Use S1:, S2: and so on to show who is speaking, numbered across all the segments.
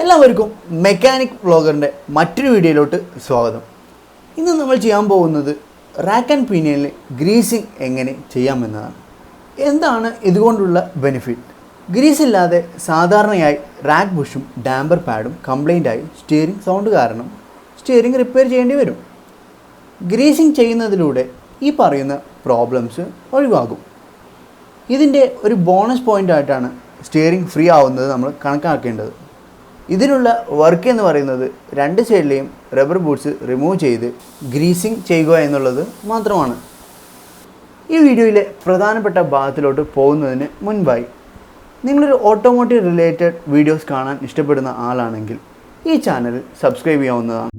S1: എല്ലാവർക്കും മെക്കാനിക് വ്ളോഗറിൻ്റെ മറ്റൊരു വീഡിയോയിലോട്ട് സ്വാഗതം. ഇന്ന് നമ്മൾ ചെയ്യാൻ പോകുന്നത് റാക്ക് ആൻഡ് പിനിയനിൽ ഗ്രീസിങ് എങ്ങനെ ചെയ്യാമെന്നതാണ്. എന്താണ് ഇതുകൊണ്ടുള്ള ബെനിഫിറ്റ്? ഗ്രീസ് ഇല്ലാതെ സാധാരണയായി റാക്ക് ബുഷും ഡാമ്പർ പാഡും കംപ്ലൈൻ്റായി സ്റ്റിയറിംഗ് സൗണ്ട് കാരണം സ്റ്റിയറിംഗ് റിപ്പയർ ചെയ്യേണ്ടി വരും. ഗ്രീസിങ് ചെയ്യുന്നതിലൂടെ ഈ പറയുന്ന പ്രോബ്ലംസ് ഒഴിവാകും. ഇതിൻ്റെ ഒരു ബോണസ് പോയിൻ്റായിട്ടാണ് സ്റ്റിയറിംഗ് ഫ്രീ ആവുന്നത് നമ്മൾ കണക്കാക്കേണ്ടത്. ഇതിനുള്ള വർക്ക് എന്ന് പറയുന്നത് രണ്ട് സൈഡിലെയും റബ്ബർ ബൂട്ട്സ് റിമൂവ് ചെയ്ത് ഗ്രീസിങ് ചെയ്യുക എന്നുള്ളത് മാത്രമാണ്. ഈ വീഡിയോയിലെ പ്രധാനപ്പെട്ട ഭാഗത്തിലോട്ട് പോകുന്നതിന് മുൻപായി നിങ്ങളൊരു ഓട്ടോമോട്ടീവ് റിലേറ്റഡ് വീഡിയോസ് കാണാൻ ഇഷ്ടപ്പെടുന്ന ആളാണെങ്കിൽ ഈ ചാനൽ സബ്സ്ക്രൈബ് ചെയ്യാവുന്നതാണ്.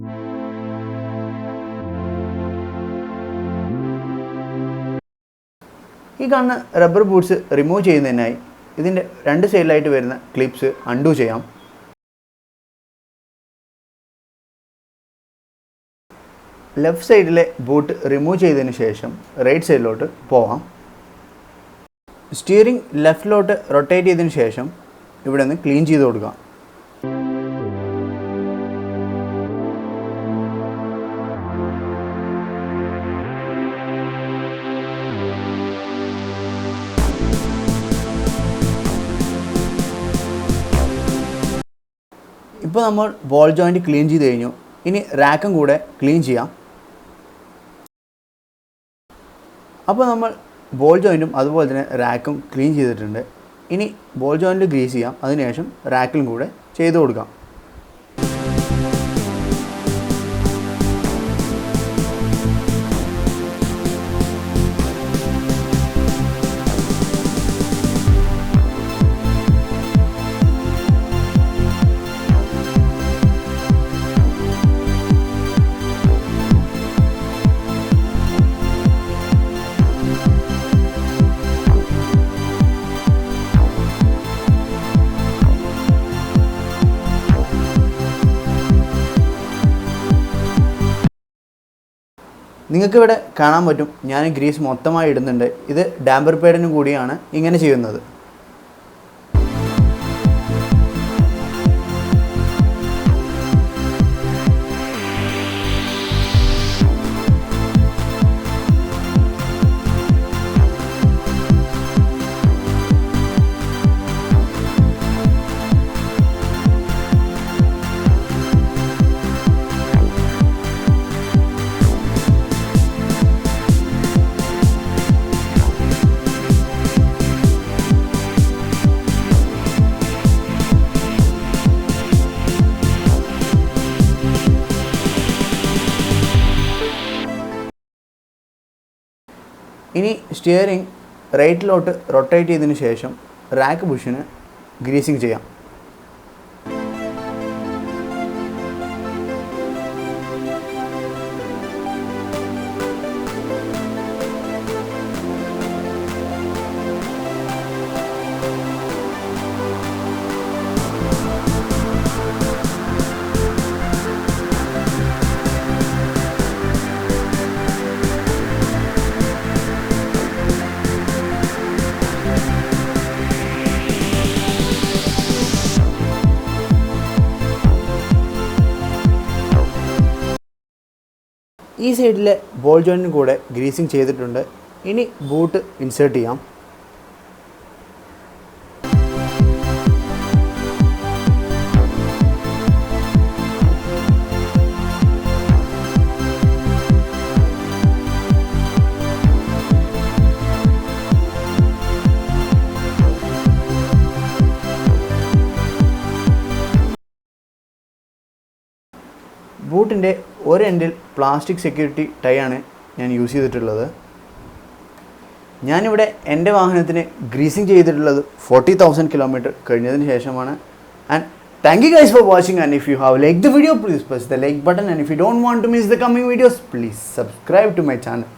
S1: ഈ കാണുന്ന റബ്ബർ ബൂട്ട്സ് റിമൂവ് ചെയ്യുന്നതിനായി ഇതിൻ്റെ രണ്ട് സൈഡിലായിട്ട് വരുന്ന ക്ലിപ്സ് അൺഡു ചെയ്യാം. ലെഫ്റ്റ് സൈഡിലെ ബൂട്ട് റിമൂവ് ചെയ്തതിന് ശേഷം റൈറ്റ് സൈഡിലോട്ട് പോവാം. സ്റ്റിയറിംഗ് ലെഫ്റ്റിലോട്ട് റൊട്ടേറ്റ് ചെയ്തതിന് ശേഷം ഇവിടെ നിന്ന് ക്ലീൻ ചെയ്ത് കൊടുക്കാം. ഇപ്പോൾ നമ്മൾ ബോൾ ജോയിൻറ്റ് ക്ലീൻ ചെയ്ത് കഴിഞ്ഞു. ഇനി റാക്കും കൂടെ ക്ലീൻ ചെയ്യാം. അപ്പോൾ നമ്മൾ ബോൾ ജോയിൻറ്റും അതുപോലെ തന്നെ റാക്കും ക്ലീൻ ചെയ്തിട്ടുണ്ട്. ഇനി ബോൾ ജോയിൻറ്റ് ഗ്രീസ് ചെയ്യാം. അതിനുശേഷം റാക്കിലും കൂടെ ചെയ്ത് കൊടുക്കാം. നിങ്ങൾക്കിവിടെ കാണാൻ പറ്റും, ഞാൻ ഗ്രീസ് മൊത്തമായി ഇടുന്നുണ്ട്. ഇത് ഡാമ്പർ പാഡിന് കൂടിയാണ് ഇങ്ങനെ ചെയ്യുന്നത്. ഇനി സ്റ്റിയറിംഗ് റൈറ്റിലോട്ട് റൊട്ടേറ്റ് ചെയ്തതിന് ശേഷം റാക്ക് ബുഷിന് ഗ്രീസിങ് ചെയ്യാം. ഈ സൈഡിലെ ബോൾ ജോയിൻറ്റിന് കൂടെ ഗ്രീസിങ് ചെയ്തിട്ടുണ്ട്. ഇനി ബൂട്ട് ഇൻസേർട്ട് ചെയ്യാം. ബൂട്ടിൻ്റെ ഒരു എൻഡിൽ പ്ലാസ്റ്റിക് സെക്യൂരിറ്റി ടൈ ആണ് ഞാൻ യൂസ് ചെയ്തിട്ടുള്ളത്. ഞാനിവിടെ എൻ്റെ വാഹനത്തിന് ഗ്രീസിങ് ചെയ്തിട്ടുള്ളത് 40,000 കിലോമീറ്റർ കഴിഞ്ഞതിന് ശേഷമാണ്. And thank you guys for watching. And if you have like the video, please press the like button. And if you don't want to miss the coming videos, please subscribe to my channel.